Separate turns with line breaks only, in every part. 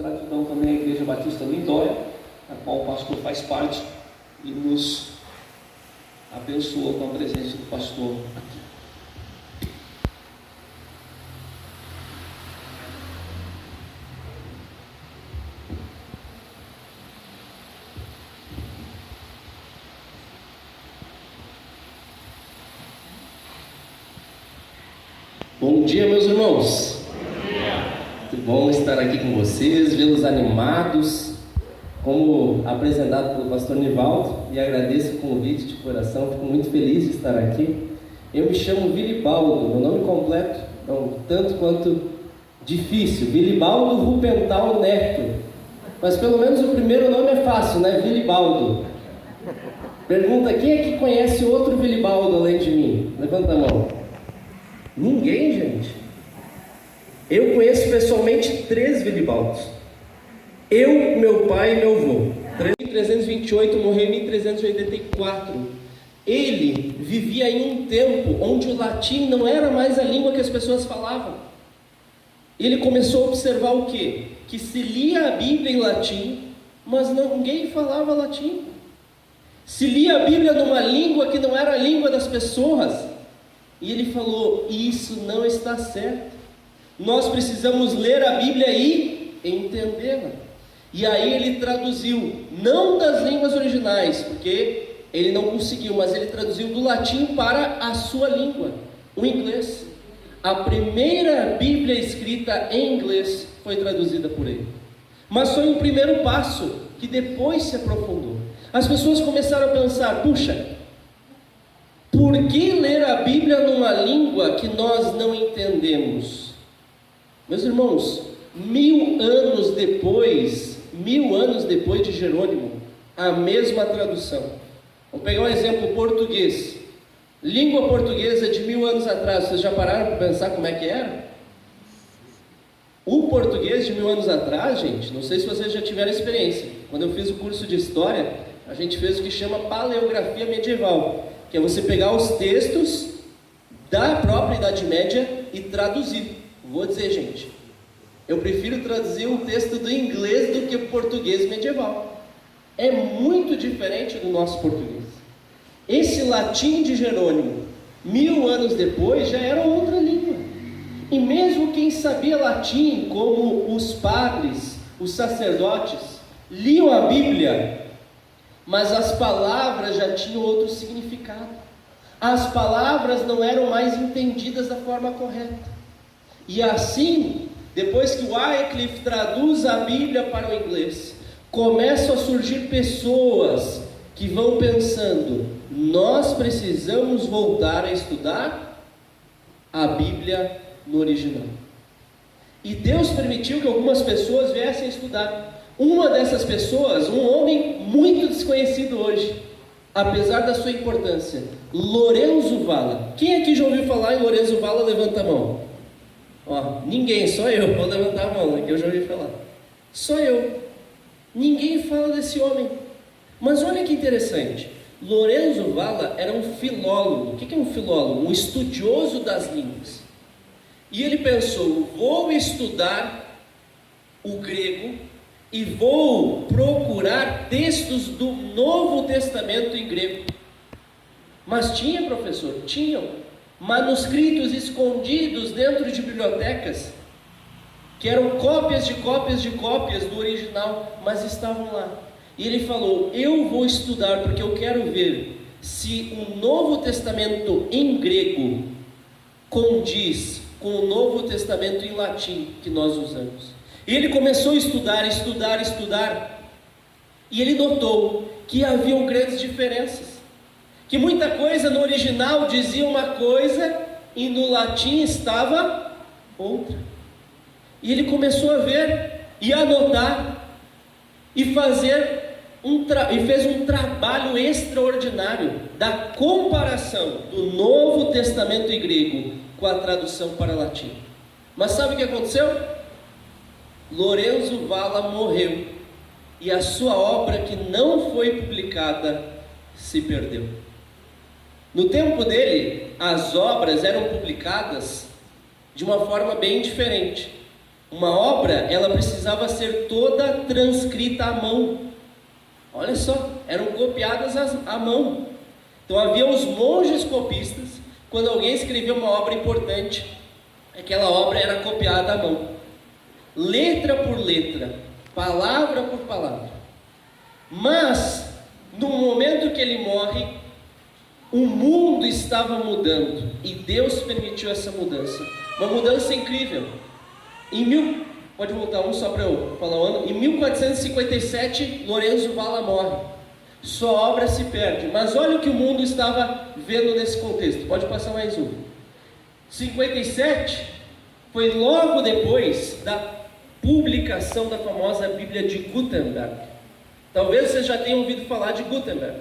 gratidão também à Igreja Batista Lindóia, a qual o pastor faz parte e nos abençoa com a presença do pastor aqui.
Bom dia, meus irmãos.
Bom dia.
Muito bom estar aqui com vocês, vê-los animados, como apresentado pelo pastor Nivaldo, e agradeço o convite de coração, fico muito feliz de estar aqui. Eu me chamo Vilibaldo, meu nome completo é um tanto quanto difícil, Vilibaldo Rupental Neto, mas pelo menos o primeiro nome é fácil, né? Vilibaldo. Pergunta, quem é que conhece outro Vilibaldo além de mim? Levanta a mão. Ninguém, gente. Eu conheço pessoalmente 3 Vilibaldos. Eu, meu pai e meu avô. 1328, morreu em 1384. Ele vivia em um tempo onde o latim não era mais a língua que as pessoas falavam. Ele começou a observar o quê? Que se lia a Bíblia em latim, mas ninguém falava latim. Se lia a Bíblia numa língua que não era a língua das pessoas. E ele falou, isso não está certo. Nós precisamos ler a Bíblia e entendê-la. E aí ele traduziu, não das línguas originais, porque ele não conseguiu, mas ele traduziu do latim para a sua língua, o inglês. A primeira Bíblia escrita em inglês foi traduzida por ele. Mas foi um primeiro passo que depois se aprofundou. As pessoas começaram a pensar, puxa, por que ler a Bíblia numa língua que nós não entendemos? Meus irmãos, 1000 anos depois de Jerônimo, a mesma tradução. Vamos pegar um exemplo português. Língua portuguesa de 1000 anos atrás, vocês já pararam para pensar como é que era? O português de 1000 anos atrás, gente, não sei se vocês já tiveram experiência. Quando eu fiz o curso de História, a gente fez o que chama paleografia medieval, que é você pegar os textos da própria Idade Média e traduzir. Vou dizer, gente, eu prefiro traduzir um texto do inglês do que o português medieval. É muito diferente do nosso português. Esse latim de Jerônimo, 1000 anos depois, já era outra língua. E mesmo quem sabia latim, como os padres, os sacerdotes, liam a Bíblia, mas as palavras já tinham outro significado. As palavras não eram mais entendidas da forma correta. E assim, depois que Wycliffe traduz a Bíblia para o inglês, começam a surgir pessoas que vão pensando, nós precisamos voltar a estudar a Bíblia no original. E Deus permitiu que algumas pessoas viessem a estudar. Uma dessas pessoas, um homem muito desconhecido hoje, apesar da sua importância, Lorenzo Valla. Quem aqui já ouviu falar em Lorenzo Valla? Levanta a mão. Ó, ninguém, só eu. Vou levantar a mão, que eu já ouvi falar. Só eu. Ninguém fala desse homem. Mas olha que interessante. Lorenzo Valla era um filólogo. O que é um filólogo? Um estudioso das línguas. E ele pensou, vou estudar o grego e vou procurar textos do Novo Testamento em grego. Mas tinha, professor? Tinham manuscritos escondidos dentro de bibliotecas, que eram cópias de cópias de cópias do original, mas estavam lá. E ele falou, eu vou estudar porque eu quero ver se o Novo Testamento em grego condiz com o Novo Testamento em latim que nós usamos. E ele começou a estudar, e ele notou que haviam grandes diferenças, que muita coisa no original dizia uma coisa e no latim estava outra. E ele começou a ver e anotar e fez um trabalho extraordinário da comparação do Novo Testamento em grego com a tradução para latim. Mas sabe o que aconteceu? Lorenzo Valla morreu e a sua obra, que não foi publicada, se perdeu. No tempo dele, as obras eram publicadas de uma forma bem diferente. Uma obra, ela precisava ser toda transcrita à mão. Olha só, eram copiadas à mão. Então havia os monges copistas. Quando alguém escrevia uma obra importante, aquela obra era copiada à mão, letra por letra, palavra por palavra. Mas no momento que ele morre, o mundo estava mudando e Deus permitiu essa mudança. Uma mudança incrível. Pode voltar um só para eu falar o ano. Em 1457, Lorenzo Valla morre. Sua obra se perde. Mas olha o que o mundo estava vendo nesse contexto. Pode passar mais um. 57 foi logo depois da publicação da famosa Bíblia de Gutenberg. Talvez você já tenha ouvido falar de Gutenberg.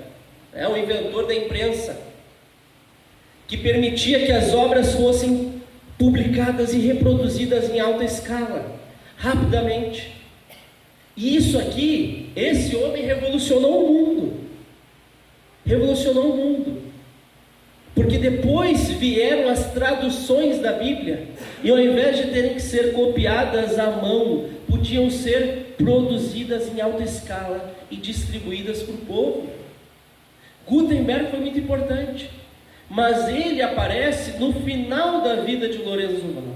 É o inventor da imprensa, que permitia que as obras fossem publicadas e reproduzidas em alta escala, rapidamente. E isso aqui, esse homem revolucionou o mundo. Revolucionou o mundo. Porque depois vieram as traduções da Bíblia, e ao invés de terem que ser copiadas à mão, podiam ser produzidas em alta escala e distribuídas para o povo. Gutenberg foi muito importante, mas ele aparece no final da vida de Lorenzo Valla,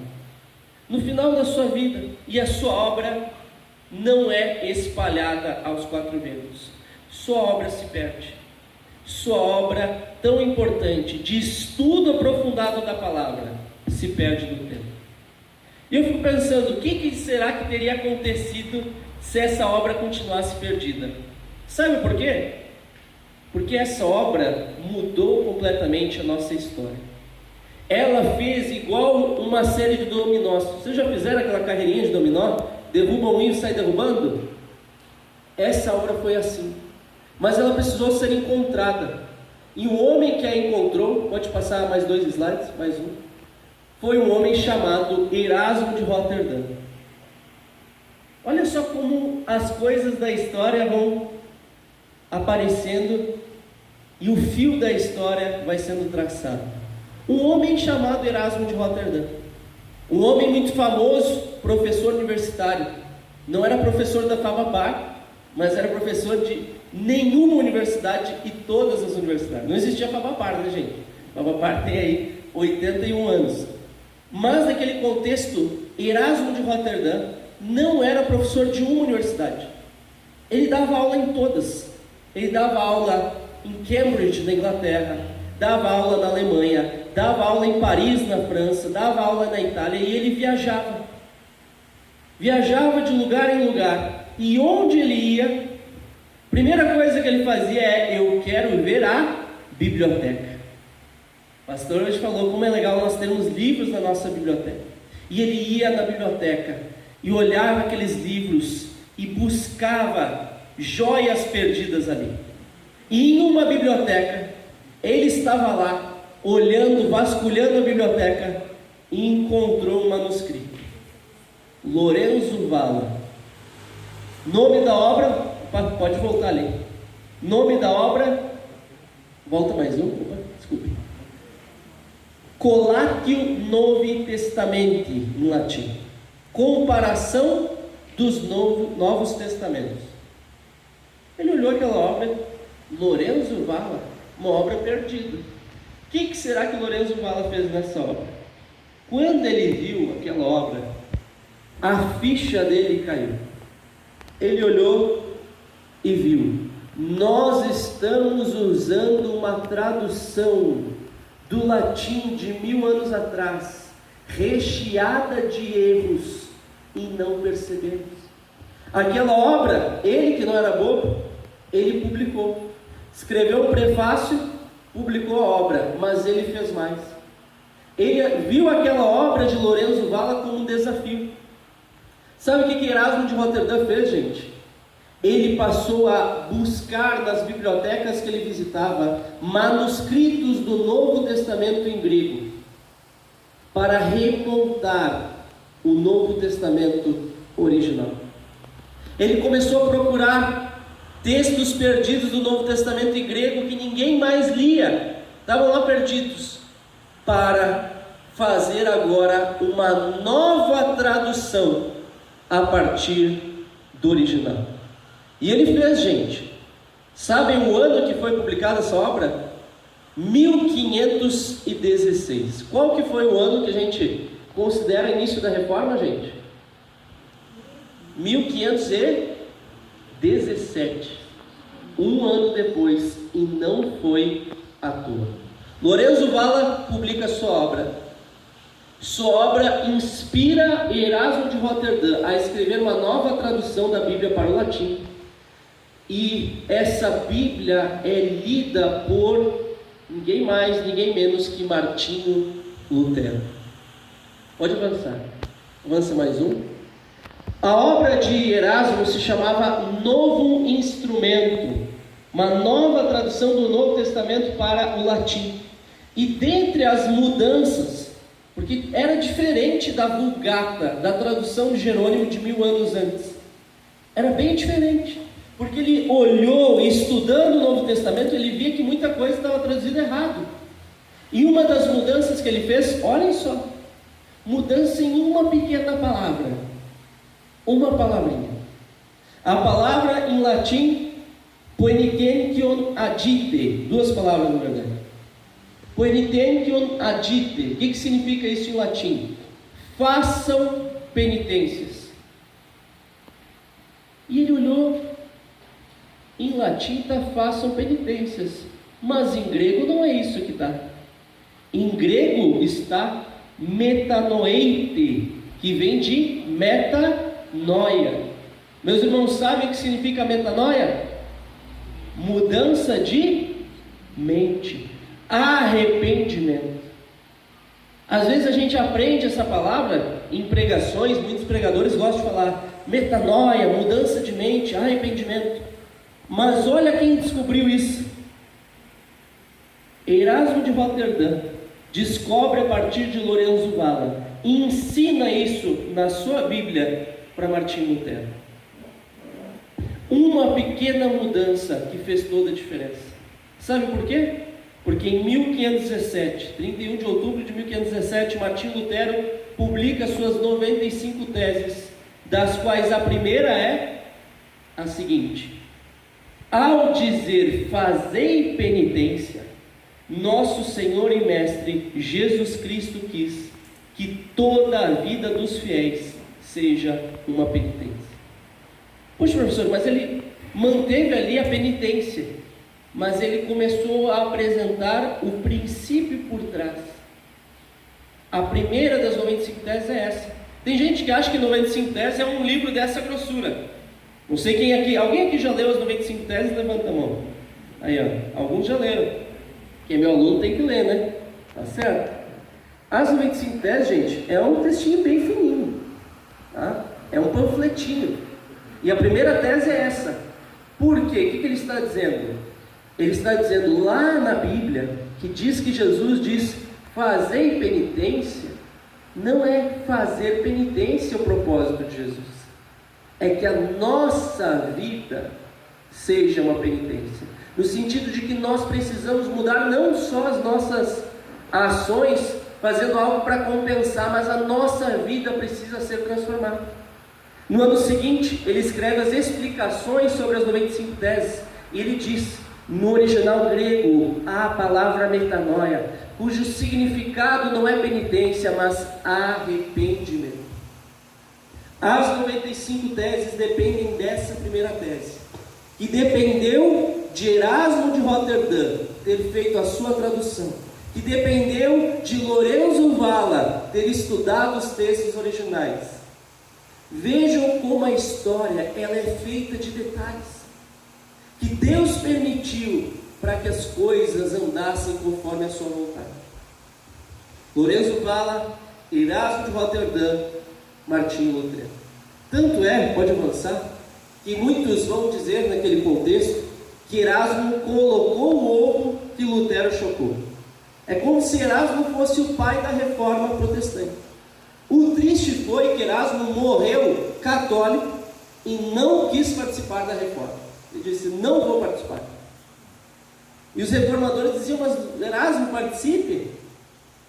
no final da sua vida, e a sua obra não é espalhada aos quatro ventos. Sua obra se perde. Sua obra tão importante, de estudo aprofundado da palavra, se perde no tempo. E eu fico pensando, o que será que teria acontecido se essa obra continuasse perdida? Sabe por quê? Porque essa obra mudou completamente a nossa história. Ela fez igual uma série de dominós. Vocês já fizeram aquela carreirinha de dominó? Derruba um e sai derrubando? Essa obra foi assim. Mas ela precisou ser encontrada. E o homem que a encontrou, pode passar mais 2 slides, mais um, foi um homem chamado Erasmo de Roterdã. Olha só como as coisas da história vão aparecendo e o fio da história vai sendo traçado. Um homem chamado Erasmo de Roterdã, um homem muito famoso, professor universitário. Não era professor da FABAPAR, mas era professor de nenhuma universidade e todas as universidades. Não existia FABAPAR, né, gente? FABAPAR tem aí 81 anos. Mas naquele contexto, Erasmo de Roterdã não era professor de uma universidade. Ele dava aula em todas. Ele dava aula em Cambridge, na Inglaterra, dava aula na Alemanha, dava aula em Paris, na França, dava aula na Itália, e ele viajava. Viajava de lugar em lugar. E onde ele ia, primeira coisa que ele fazia é: eu quero ver a biblioteca. O pastor hoje falou como é legal nós termos livros na nossa biblioteca. E ele ia na biblioteca e olhava aqueles livros e buscava joias perdidas ali. E em uma biblioteca, ele estava lá, olhando, vasculhando a biblioteca, e encontrou um manuscrito. Lorenzo Valla. Nome da obra, pode voltar ali. Nome da obra, volta mais um, desculpe. Collatio Novi Testamenti, em latim. Comparação dos Novos Testamentos. Ele olhou aquela obra, Lorenzo Valla, uma obra perdida. O que será que Lorenzo Valla fez nessa obra? Quando ele viu aquela obra, a ficha dele caiu. Ele olhou e viu: nós estamos usando uma tradução do latim de 1000 anos atrás, recheada de erros, e não percebemos. Aquela obra, ele que não era bobo, ele publicou, escreveu um prefácio, publicou a obra, mas ele fez mais. Ele viu aquela obra de Lorenzo Valla como um desafio. Sabe o que Erasmo de Roterdã fez, gente? Ele passou a buscar nas bibliotecas que ele visitava manuscritos do Novo Testamento em grego, para remontar o Novo Testamento original. Ele começou a procurar textos perdidos do Novo Testamento em grego que ninguém mais lia, estavam lá perdidos, para fazer agora uma nova tradução
a partir do original. E ele fez, gente. Sabem o ano que foi publicada essa obra? 1516. Qual que foi o ano que a gente considera início da reforma, gente? 1517. Um ano depois, e não foi à toa. Lorenzo Valla publica sua obra. Sua obra inspira Erasmo de Roterdã a escrever uma nova tradução da Bíblia para o latim. E essa Bíblia é lida por ninguém mais, ninguém menos que Martinho Lutero. Pode avançar. Avança mais um. A obra de Erasmo se chamava Novo Instrumento, uma nova tradução do Novo Testamento para o latim. E dentre as mudanças, porque era diferente da Vulgata, da tradução de Jerônimo de 1000 anos antes, era bem diferente, porque ele olhou, estudando o Novo Testamento, ele via que muita coisa estava traduzida errado. E uma das mudanças que ele fez, olhem só, mudança em uma pequena palavra, uma palavrinha. A palavra em latim, poenitentium adite, duas palavras na verdade. Poenitentium adite, o que significa isso em latim? Façam penitências. E ele olhou, em latim está façam penitências, mas em grego não é isso que está. Em grego está metanoeite, que vem de metanoia. Meus irmãos, sabem o que significa metanoia? Mudança de mente, arrependimento. Às vezes a gente aprende essa palavra em pregações, muitos pregadores gostam de falar metanoia, mudança de mente, arrependimento. Mas olha quem descobriu isso. Erasmo de Roterdã descobre a partir de Lorenzo Valla e ensina isso na sua Bíblia para Martinho Lutero. Uma pequena mudança que fez toda a diferença. Sabe por quê? Porque em 1517, 31 de outubro de 1517, Martinho Lutero publica suas 95 teses, das quais a primeira é a seguinte: ao dizer fazei penitência, nosso Senhor e Mestre Jesus Cristo quis que toda a vida dos fiéis seja uma penitência. Poxa, professor, mas ele manteve ali a penitência, mas ele começou a apresentar o princípio por trás. A primeira das 95 teses é essa. Tem gente que acha que 95 teses é um livro dessa grossura. Não sei quem aqui, alguém aqui já leu as 95 teses? Levanta a mão. Aí, ó, alguns já leram. Quem é meu aluno tem que ler, né? Tá certo? As 95 teses, gente, é um textinho bem fininho, tá? É um panfletinho. E a primeira tese é essa. Por quê? O que ele está dizendo? Ele está dizendo lá na Bíblia, que diz que Jesus diz, fazei penitência. Não é fazer penitência o propósito de Jesus. É que a nossa vida seja uma penitência. No sentido de que nós precisamos mudar não só as nossas ações, fazendo algo para compensar, mas a nossa vida precisa ser transformada. No ano seguinte, ele escreve as explicações sobre as 95 teses. E ele diz, no original grego, há a palavra metanoia, cujo significado não é penitência, mas arrependimento. As 95 teses dependem dessa primeira tese, que dependeu de Erasmo de Roterdã ter feito a sua tradução, que dependeu de Lorenzo Valla ter estudado os textos originais. Vejam como a história ela é feita de detalhes, que Deus permitiu para que as coisas andassem conforme a sua vontade. Lorenzo Valla, Erasmo de Roterdã, Martinho Lutero. Tanto é, pode avançar, que muitos vão dizer naquele contexto que Erasmo colocou o ovo que Lutero chocou. É como se Erasmo fosse o pai da reforma protestante. O triste foi que Erasmo morreu católico e não quis participar da reforma. Ele disse, não vou participar. E os reformadores diziam, mas Erasmo participe.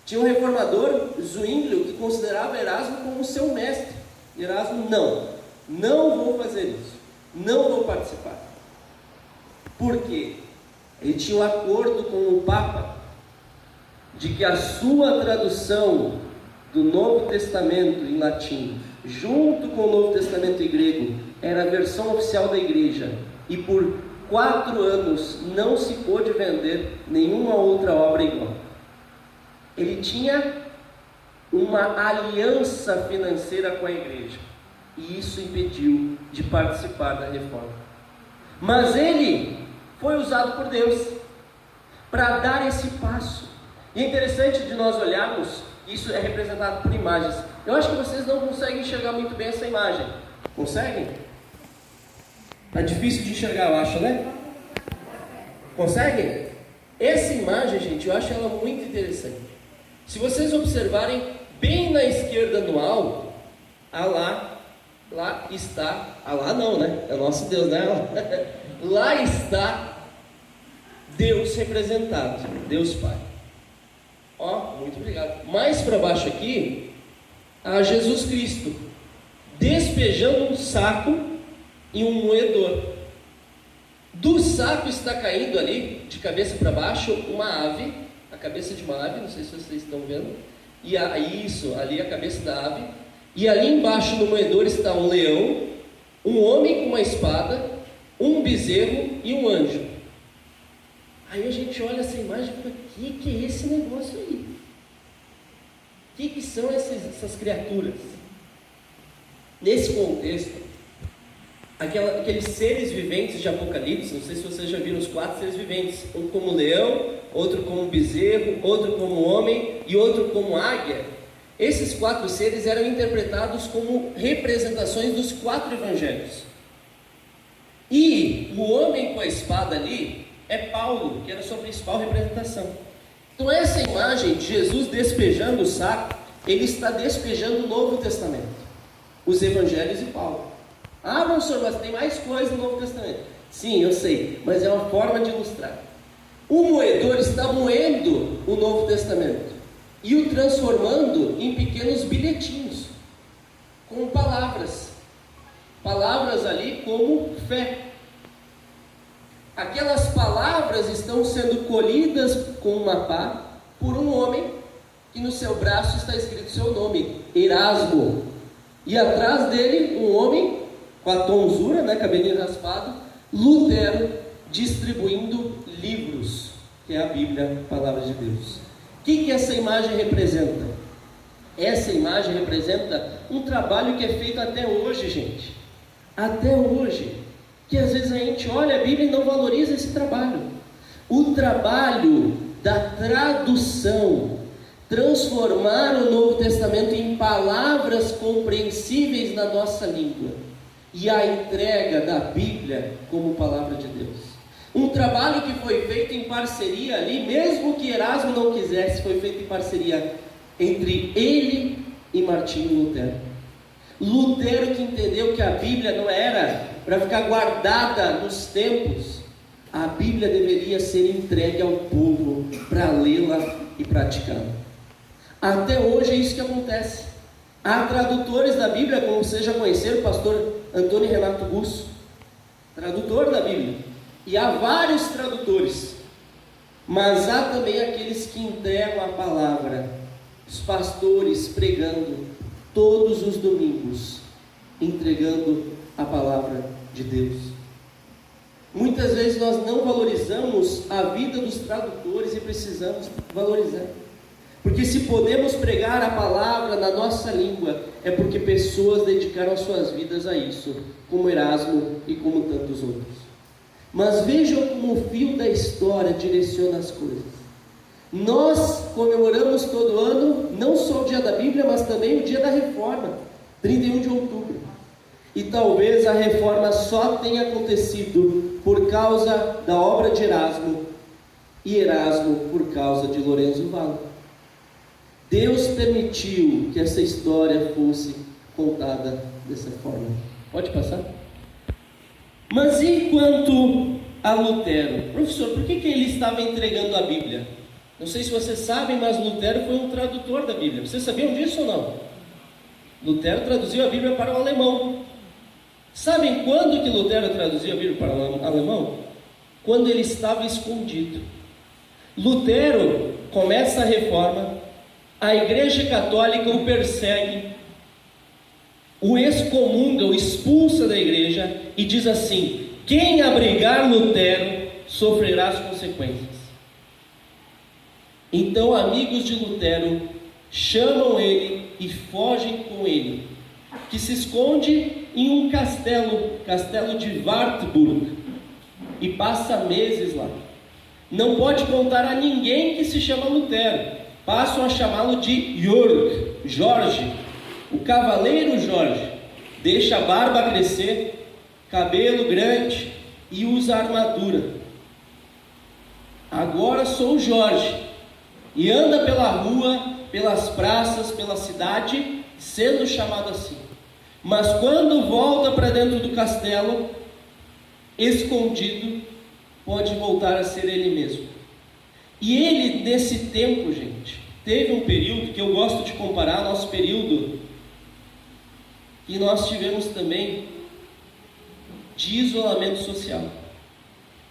Tinha um reformador, Zwinglio, que considerava Erasmo como seu mestre. Erasmo, não vou fazer isso, não vou participar. Por quê? Ele tinha um acordo com o Papa de que a sua tradução do Novo Testamento em latim, junto com o Novo Testamento em grego, era a versão oficial da igreja, e por 4 anos não se pôde vender nenhuma outra obra igual. Ele tinha uma aliança financeira com a igreja, e isso impediu de participar da reforma. Mas ele foi usado por Deus para dar esse passo. E é interessante de nós olharmos, isso é representado por imagens. Eu acho que vocês não conseguem enxergar muito bem essa imagem. Conseguem? Está difícil de enxergar, eu acho, né? Conseguem? Essa imagem, gente, eu acho ela muito interessante. Se vocês observarem, bem na esquerda no alto, lá está, lá não, né? É o nosso Deus, né? Lá está Deus representado, Deus Pai. Ó, muito obrigado. Mais para baixo aqui, há Jesus Cristo despejando um saco em um moedor. Do saco está caindo ali, de cabeça para baixo, uma ave, a cabeça de uma ave, não sei se vocês estão vendo. E isso, ali a cabeça da ave. E ali embaixo no moedor está um leão, um homem com uma espada, um bezerro e um anjo. Aí a gente olha essa imagem e fala, o que é esse negócio aí? O que são essas criaturas? Nesse contexto, aqueles seres viventes de Apocalipse, não sei se vocês já viram os 4 seres viventes, um como leão, outro como bezerro, outro como homem e outro como águia. Esses 4 seres eram interpretados como representações dos 4 evangelhos. E o homem com a espada ali é Paulo, que era a sua principal representação. Então essa imagem de Jesus despejando o saco, ele está despejando o Novo Testamento, os evangelhos e Paulo. Ah, não, senhor, mas tem mais coisa no Novo Testamento. Sim, eu sei, mas é uma forma de ilustrar. O moedor está moendo o Novo Testamento e o transformando em pequenos bilhetinhos, com palavras ali como fé. Aquelas palavras estão sendo colhidas com uma pá por um homem que no seu braço está escrito seu nome, Erasmo, e atrás dele um homem com a tonsura, né, cabelinho raspado, Lutero, distribuindo livros, que é a Bíblia, a Palavra de Deus. O que essa imagem representa? Essa imagem representa um trabalho que é feito até hoje, gente. Até hoje. Que às vezes a gente olha a Bíblia e não valoriza esse trabalho. O trabalho da tradução, transformar o Novo Testamento em palavras compreensíveis na nossa língua, e a entrega da Bíblia como palavra de Deus. Um trabalho que foi feito em parceria ali, mesmo que Erasmo não quisesse, foi feito em parceria entre ele e Martinho Lutero. Lutero que entendeu que a Bíblia não era para ficar guardada nos templos, a Bíblia deveria ser entregue ao povo para lê-la e praticá-la. Até hoje é isso que acontece. Há tradutores da Bíblia, como vocês já conheceram, o pastor Antônio Renato Busso, tradutor da Bíblia, e há vários tradutores, mas há também aqueles que entregam a palavra, os pastores pregando todos os domingos, entregando a palavra de Deus. Muitas vezes nós não valorizamos a vida dos tradutores e precisamos valorizar. Porque se podemos pregar a palavra na nossa língua, é porque pessoas dedicaram suas vidas a isso, como Erasmo e como tantos outros. Mas vejam como o fio da história direciona as coisas. Nós comemoramos todo ano, não só o dia da Bíblia, mas também o dia da Reforma, 31 de outubro. E talvez a Reforma só tenha acontecido por causa da obra de Erasmo, e Erasmo por causa de Lorenzo Valla. Deus permitiu que essa história fosse contada dessa forma. Pode passar? Mas e quanto a Lutero? Professor, por que ele estava entregando a Bíblia? Não sei se vocês sabem, mas Lutero foi um tradutor da Bíblia. Vocês sabiam disso ou não? Lutero traduziu a Bíblia para o alemão. Sabem quando que Lutero traduziu a Bíblia para o alemão? Quando ele estava escondido. Lutero começa a reforma, a Igreja Católica o persegue, o excomunga, o expulsa da igreja e diz assim: quem abrigar Lutero sofrerá as consequências. Então amigos de Lutero chamam ele e fogem com ele, que se esconde em um castelo de Wartburg, e passa meses lá. Não pode contar a ninguém que se chama Lutero. Passam a chamá-lo de Jorge, o cavaleiro Jorge. Deixa a barba crescer, cabelo grande e usa armadura. Agora sou Jorge, e anda pela rua, pelas praças, pela cidade, sendo chamado assim. Mas quando volta para dentro do castelo, escondido, pode voltar a ser ele mesmo. E ele, nesse tempo, gente, teve um período que eu gosto de comparar, nosso período, que nós tivemos também de isolamento social.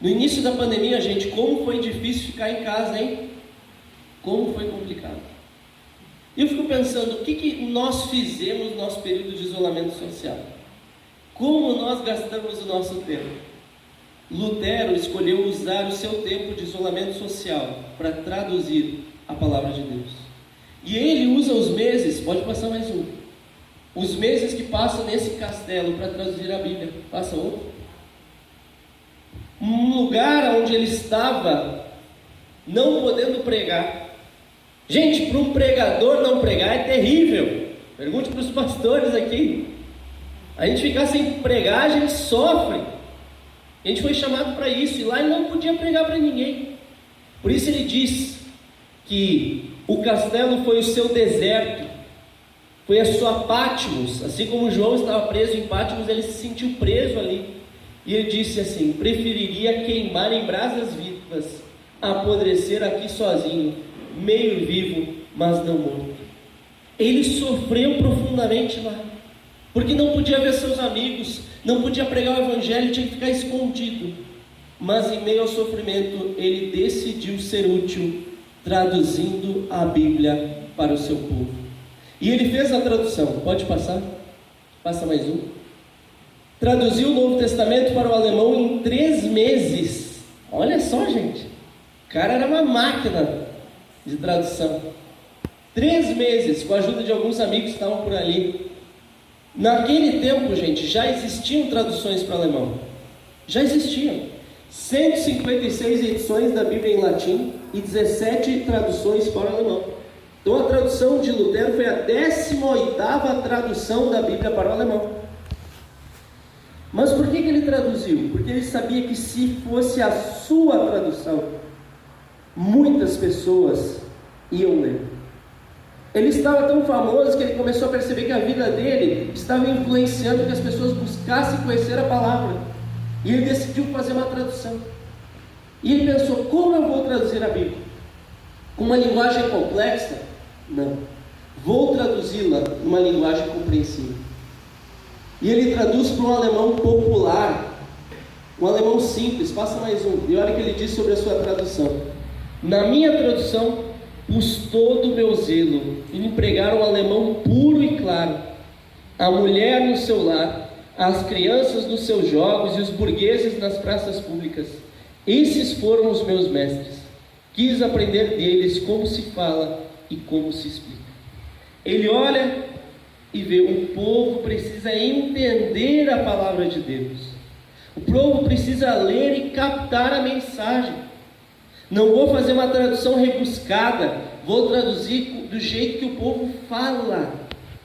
No início da pandemia, gente, como foi difícil ficar em casa, hein? Como foi complicado. E eu fico pensando, o que nós fizemos no nosso período de isolamento social? Como nós gastamos o nosso tempo? Lutero escolheu usar o seu tempo de isolamento social para traduzir a palavra de Deus. E ele usa os meses, pode passar mais um, os meses que passam nesse castelo para traduzir a Bíblia. Passa outro. Um lugar onde ele estava não podendo pregar. Gente, para um pregador não pregar é terrível. Pergunte para os pastores aqui. A gente ficar sem pregar, a gente sofre. A gente foi chamado para isso, e lá ele não podia pregar para ninguém. Por isso ele diz que o castelo foi o seu deserto, foi a sua Patmos. Assim como João estava preso em Patmos, ele se sentiu preso ali. E ele disse assim: preferiria queimar em brasas vivas, apodrecer aqui sozinho, meio vivo, mas não morto. Ele sofreu profundamente lá, porque não podia ver seus amigos, não podia pregar o evangelho, tinha que ficar escondido. Mas em meio ao sofrimento, ele decidiu ser útil, traduzindo a Bíblia para o seu povo. E ele fez a tradução, pode passar? Passa mais um. Traduziu o Novo Testamento para o alemão em 3 meses. Olha só, gente, o cara era uma máquina de tradução. 3 meses, com a ajuda de alguns amigos que estavam por ali. Naquele tempo, gente, já existiam traduções para o alemão. Já existiam 156 edições da Bíblia em latim e 17 traduções para o alemão. Então a tradução de Lutero foi a 18ª tradução da Bíblia para o alemão. Mas por que ele traduziu? Porque ele sabia que se fosse a sua tradução, muitas pessoas iam ler. Ele estava tão famoso que ele começou a perceber que a vida dele estava influenciando que as pessoas buscassem conhecer a palavra. E ele decidiu fazer uma tradução. E ele pensou: como eu vou traduzir a Bíblia? Com uma linguagem complexa? Não. Vou traduzi-la numa linguagem compreensível. E ele traduz para um alemão popular, um alemão simples. Passa mais um. E olha o que ele diz sobre a sua tradução: na minha tradução, pus todo o meu zelo em empregar um alemão puro e claro, a mulher no seu lar, as crianças nos seus jogos e os burgueses nas praças públicas. Esses foram os meus mestres. Quis aprender deles como se fala e como se explica. Ele olha e vê: o povo precisa entender a palavra de Deus. O povo precisa ler e captar a mensagem. Não vou fazer uma tradução rebuscada, vou traduzir do jeito que o povo fala,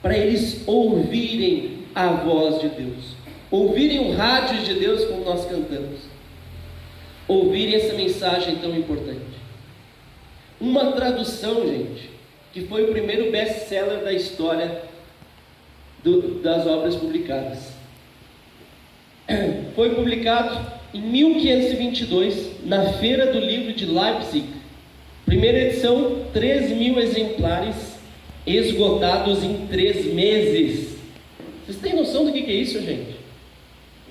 para eles ouvirem a voz de Deus, ouvirem o rádio de Deus, como nós cantamos, ouvirem essa mensagem tão importante. Uma tradução, gente, que foi o primeiro best-seller da história das obras publicadas. Foi publicado em 1522, na Feira do Livro de Leipzig. Primeira edição, 3.000 exemplares, esgotados em 3 meses. Vocês têm noção do que é isso, gente?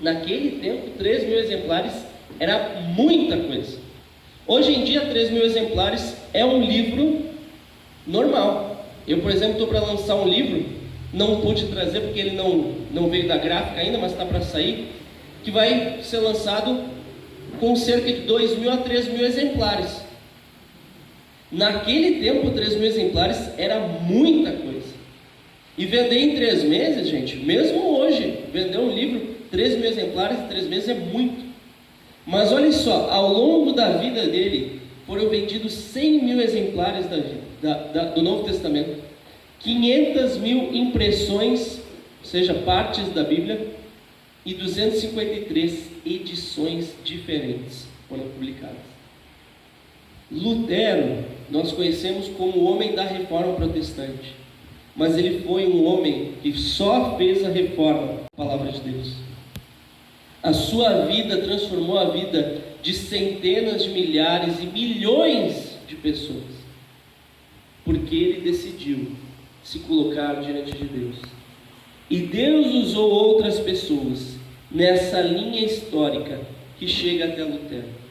Naquele tempo, 3 mil exemplares era muita coisa. Hoje em dia, 3 mil exemplares é um livro normal. Eu, por exemplo, estou para lançar um livro, não pude trazer porque ele não veio da gráfica ainda, mas está para sair, que vai ser lançado com cerca de 2 mil a 3 mil exemplares. Naquele tempo, 3 mil exemplares era muita coisa. E vender em 3 meses, gente, mesmo hoje, vender um livro, 3 mil exemplares em 3 meses é muito. Mas olha só, ao longo da vida dele, foram vendidos 100 mil exemplares do Novo Testamento, 500 mil impressões, ou seja, partes da Bíblia, e 253 edições diferentes foram publicadas. Lutero, nós conhecemos como o homem da Reforma Protestante, mas ele foi um homem que só fez a reforma, a palavra de Deus. A sua vida transformou a vida de centenas de milhares e milhões de pessoas, porque ele decidiu se colocar diante de Deus. E Deus usou outras pessoas nessa linha histórica que chega até Lutero.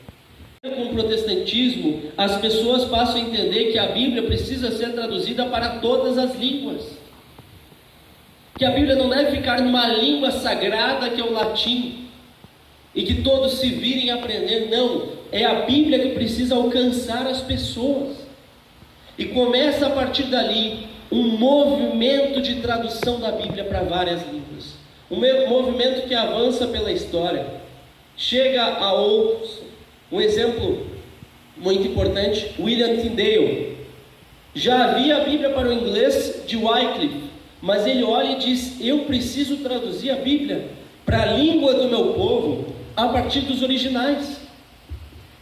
Com o protestantismo, as pessoas passam a entender que a Bíblia precisa ser traduzida para todas as línguas, que a Bíblia não deve ficar numa língua sagrada que é o latim, e que todos se virem aprender. Não, é a Bíblia que precisa alcançar as pessoas. E começa a partir dali um movimento de tradução da Bíblia para várias línguas, um movimento que avança pela história, chega a outros. Um exemplo muito importante, William Tyndale. Já havia a Bíblia para o inglês de Wycliffe, mas ele olha e diz: eu preciso traduzir a Bíblia para a língua do meu povo, a partir dos originais.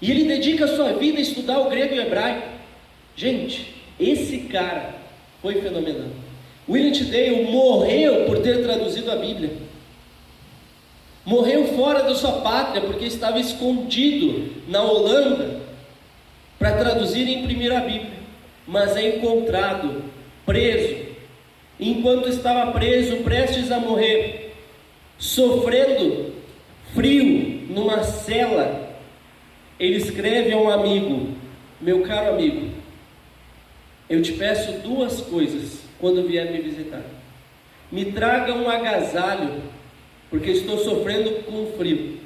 E ele dedica a sua vida a estudar o grego e o hebraico. Gente, esse cara foi fenomenal. William Tyndale morreu por ter traduzido a Bíblia. Morreu fora da sua pátria, porque estava escondido na Holanda para traduzir e imprimir a Bíblia. Mas é encontrado, preso. Enquanto estava preso, prestes a morrer, sofrendo frio numa cela, ele escreve a um amigo: meu caro amigo, eu te peço 2 coisas quando vier me visitar. Me traga um agasalho, porque estou sofrendo com frio,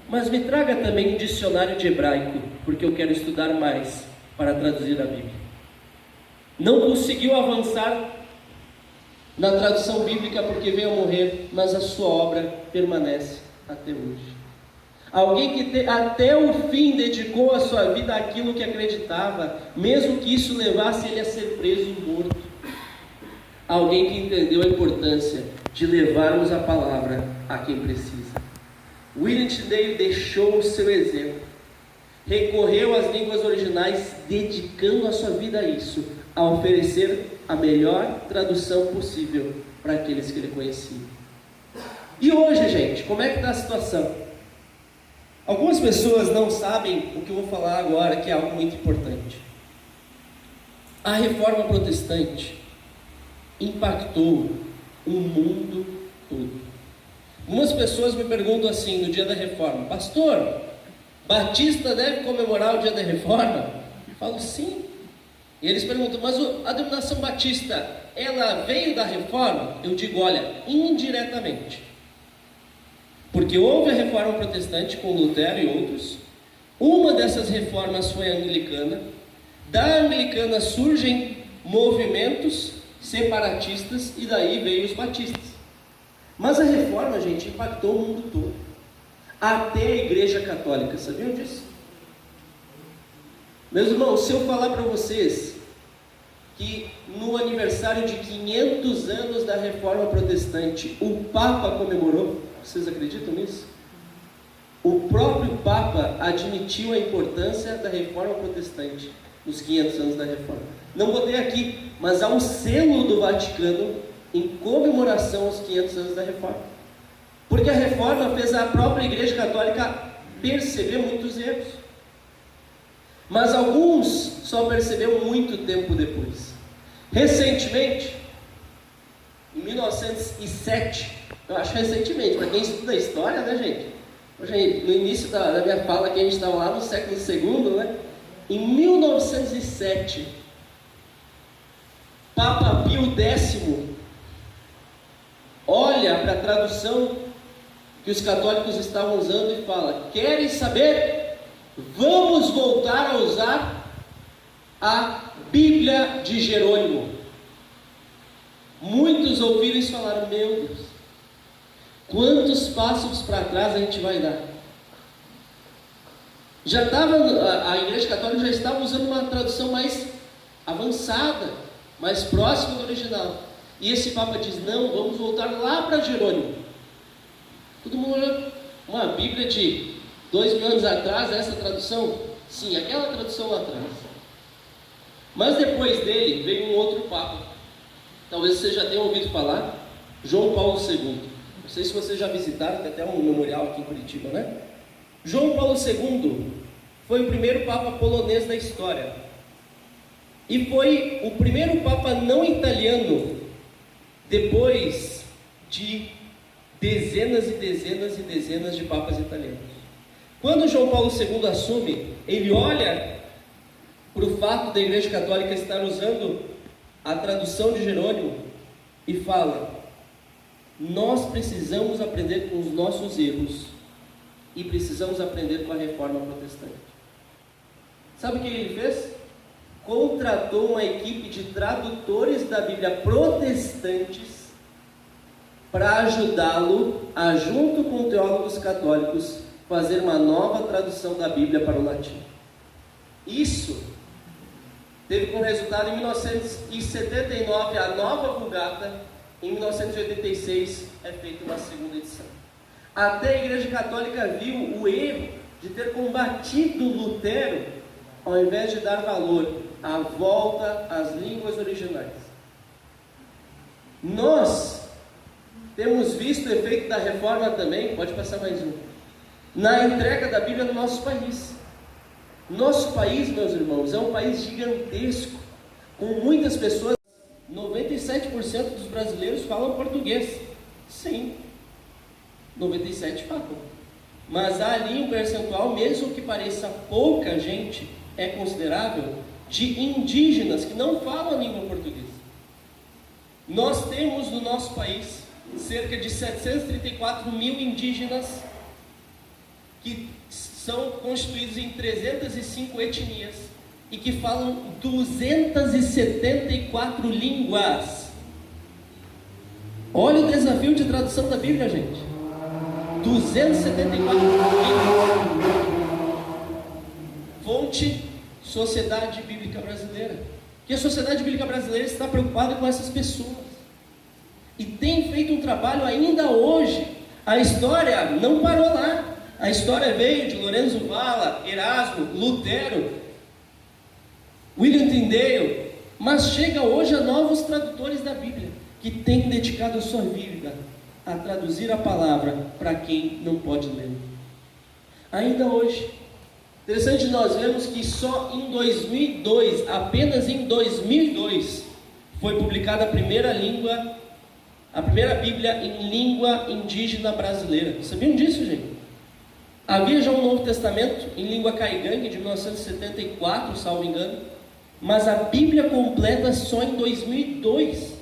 mas me traga também um dicionário de hebraico, porque eu quero estudar mais para traduzir a Bíblia. Não conseguiu avançar na tradução bíblica porque veio a morrer, mas a sua obra permanece até hoje. Alguém que até o fim dedicou a sua vida àquilo que acreditava, mesmo que isso levasse ele a ser preso e morto. Alguém que entendeu a importância de levarmos a palavra a quem precisa. William Tyndale deixou o seu exemplo, recorreu às línguas originais, dedicando a sua vida a isso, a oferecer a melhor tradução possível para aqueles que ele conhecia. E hoje, gente, como é que está a situação? Algumas pessoas não sabem o que eu vou falar agora, que é algo muito importante. A Reforma Protestante impactou o mundo todo. Algumas pessoas me perguntam assim no dia da Reforma: pastor, batista deve comemorar o dia da Reforma? Eu falo sim. E eles perguntam: mas a denominação batista, ela veio da Reforma? Eu digo: olha, indiretamente. Porque houve a Reforma Protestante com Lutero e outros. Uma dessas reformas foi a anglicana. Da anglicana surgem movimentos separatistas e daí veio os batistas. Mas a reforma, gente, impactou o mundo todo. Até a Igreja Católica, sabiam disso? Meus irmãos, se eu falar para vocês que no aniversário de 500 anos da Reforma Protestante, o Papa comemorou, vocês acreditam nisso? O próprio Papa admitiu a importância da Reforma Protestante nos 500 anos da Reforma. Não botei aqui, mas há um selo do Vaticano em comemoração aos 500 anos da Reforma. Porque a Reforma fez a própria Igreja Católica perceber muitos erros. Mas alguns só perceberam muito tempo depois. Recentemente, em 1907, eu acho recentemente, para quem estuda a história, né, gente? Hoje, no início da minha fala, que a gente estava lá no século II, né? Em 1907, Papa Pio X olha para a tradução que os católicos estavam usando e fala: querem saber? Vamos voltar a usar a Bíblia de Jerônimo. Muitos ouviram isso e falaram: meu Deus, quantos passos para trás a gente vai dar? Já estava, a Igreja Católica já estava usando uma tradução mais avançada, mais próxima do original. E esse Papa diz: não, vamos voltar lá para Jerônimo. Todo mundo olhou, uma Bíblia de 2000 anos atrás, essa tradução? Sim, aquela tradução lá atrás. Mas depois dele veio um outro Papa. Talvez você já tenha ouvido falar, João Paulo II. Não sei se vocês já visitaram, tem até um memorial aqui em Curitiba, né? João Paulo II foi o primeiro Papa polonês da história. E foi o primeiro Papa não italiano depois de dezenas e dezenas e dezenas de Papas italianos. Quando João Paulo II assume, ele olha para o fato da Igreja Católica estar usando a tradução de Jerônimo e fala: nós precisamos aprender com os nossos erros e precisamos aprender com a Reforma Protestante. Sabe o que ele fez? Contratou uma equipe de tradutores da Bíblia protestantes para ajudá-lo a, junto com teólogos católicos, fazer uma nova tradução da Bíblia para o latim. Isso teve como resultado, em 1979, a nova Vulgata. Em 1986 é feita uma segunda edição. Até a Igreja Católica viu o erro de ter combatido Lutero, ao invés de dar valor à volta às línguas originais. Nós temos visto o efeito da reforma também, pode passar mais um, na entrega da Bíblia no nosso país. Nosso país, meus irmãos, é um país gigantesco, com muitas pessoas. 97% dos brasileiros falam português. Sim, 97 falam. Mas há ali um percentual, mesmo que pareça pouca gente, é considerável, de indígenas que não falam a língua portuguesa. Nós temos no nosso país cerca de 734 mil indígenas, que são constituídos em 305 etnias e que falam 274 línguas. Olha o desafio de tradução da Bíblia, gente. 274 línguas. Fonte: Sociedade Bíblica Brasileira. Que a Sociedade Bíblica Brasileira está preocupada com essas pessoas e tem feito um trabalho ainda hoje. A história não parou lá. A história veio de Lorenzo Valla, Erasmo, Lutero, William Tyndale, mas chega hoje a novos tradutores da Bíblia, que têm dedicado a sua vida a traduzir a palavra para quem não pode ler. Ainda hoje, interessante nós vemos que só em 2002, apenas em 2002, foi publicada a primeira Bíblia em língua indígena brasileira. Sabiam disso, gente? Havia já um Novo Testamento em língua caigangue de 1974, salvo engano, mas a Bíblia completa só em 2002,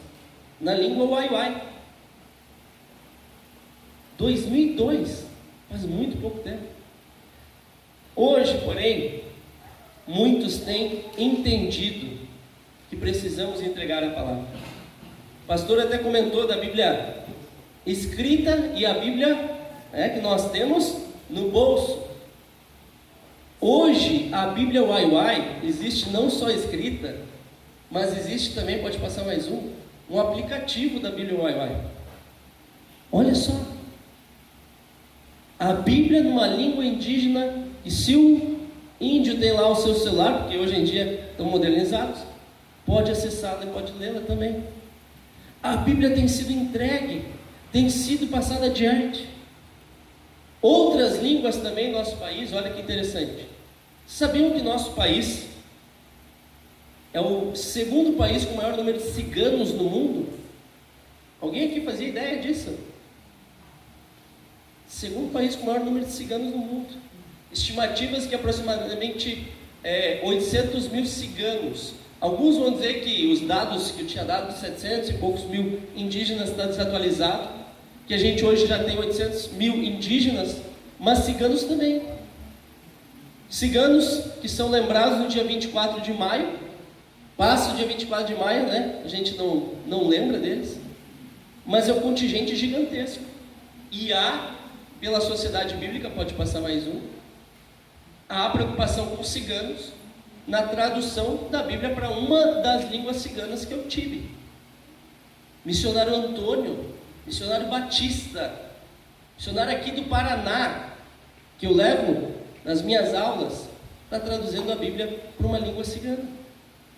na língua Waiwai. 2002, faz muito pouco tempo. Hoje, porém, muitos têm entendido que precisamos entregar a palavra. O pastor até comentou da Bíblia escrita e a Bíblia que nós temos no bolso. Hoje a Bíblia Waiwai existe não só escrita, mas existe também, pode passar mais um aplicativo da Bíblia Waiwai. Olha só, a Bíblia numa língua indígena, e se o índio tem lá o seu celular, porque hoje em dia estão modernizados, pode acessá-la e pode lê-la também. A Bíblia tem sido entregue, tem sido passada adiante. Outras línguas também no nosso país, olha que interessante. Sabiam que nosso país É o segundo país com o maior número de ciganos no mundo. Alguém aqui fazia ideia disso? Segundo país com o maior número de ciganos no mundo. Estimativas que aproximadamente 800 mil ciganos. Alguns vão dizer que os dados que eu tinha dado, 700 e poucos mil indígenas, está desatualizado, que a gente hoje já tem 800 mil indígenas, mas ciganos também. Ciganos que são lembrados no dia 24 de maio, passa o dia 24 de maio, né? A gente não lembra deles, mas é um contingente gigantesco. E há, pela sociedade bíblica, pode passar mais um, há preocupação com os ciganos na tradução da Bíblia para uma das línguas ciganas que eu tive. Missionário Antônio, missionário Batista, missionário aqui do Paraná, que eu levo nas minhas aulas, está traduzindo a Bíblia para uma língua cigana,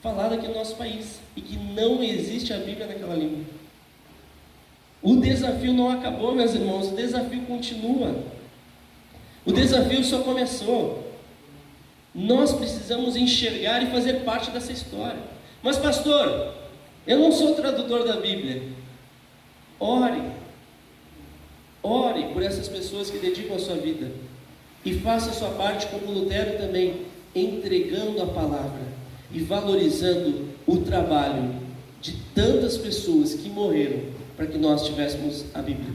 falada aqui no nosso país, e que não existe a Bíblia naquela língua. O desafio não acabou, meus irmãos, o desafio continua. O desafio só começou. Nós precisamos enxergar e fazer parte dessa história. Mas pastor, eu não sou tradutor da Bíblia. Ore por essas pessoas que dedicam a sua vida. E faça a sua parte como Lutero também, entregando a palavra e valorizando o trabalho de tantas pessoas que morreram para que nós tivéssemos a Bíblia.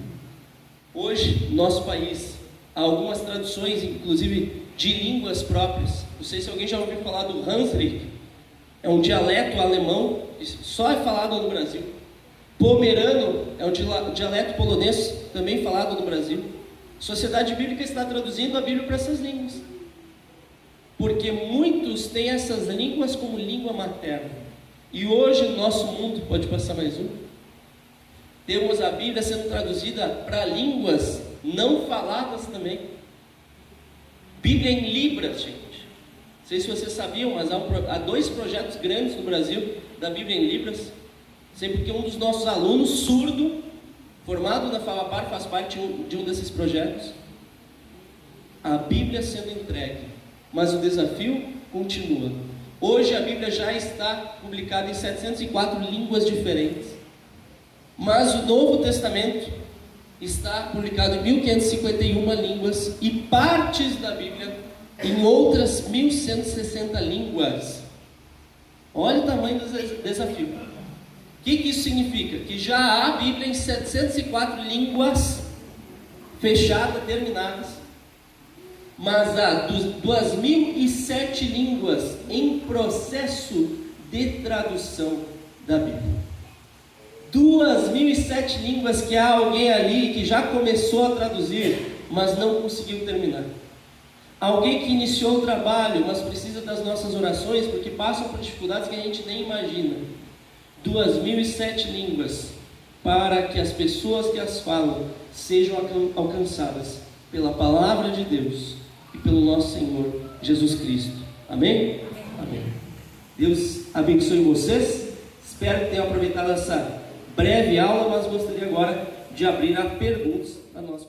Hoje, no nosso país, há algumas traduções, inclusive de línguas próprias. Não sei se alguém já ouviu falar do Hansrich, é um dialeto alemão, só é falado no Brasil. Pomerano é um dialeto polonês, também falado no Brasil. A Sociedade Bíblica está traduzindo a Bíblia para essas línguas, porque muitos têm essas línguas como língua materna. E hoje no nosso mundo, pode passar mais um, temos a Bíblia sendo traduzida para línguas não faladas também. Bíblia em Libras, gente. Não sei se vocês sabiam, mas há 2 projetos grandes no Brasil da Bíblia em Libras. Sei porque um dos nossos alunos, surdo, formado na FABAPAR, faz parte de um desses projetos. A Bíblia sendo entregue, mas o desafio continua. Hoje a Bíblia já está publicada em 704 línguas diferentes, mas o Novo Testamento está publicado em 1551 línguas e partes da Bíblia em outras 1160 línguas. Olha o tamanho do desafio. O que isso significa? Que já há Bíblia em 704 línguas fechadas, terminadas, mas há 2007 línguas em processo de tradução da Bíblia. 2007 línguas que há alguém ali que já começou a traduzir, mas não conseguiu terminar. Alguém que iniciou o trabalho, mas precisa das nossas orações, porque passam por dificuldades que a gente nem imagina. 2007 línguas, para que as pessoas que as falam sejam alcançadas pela palavra de Deus e pelo nosso Senhor Jesus Cristo. Amém? Amém. Deus abençoe vocês. Espero que tenham aproveitado essa breve aula, mas gostaria agora de abrir a perguntas da nossa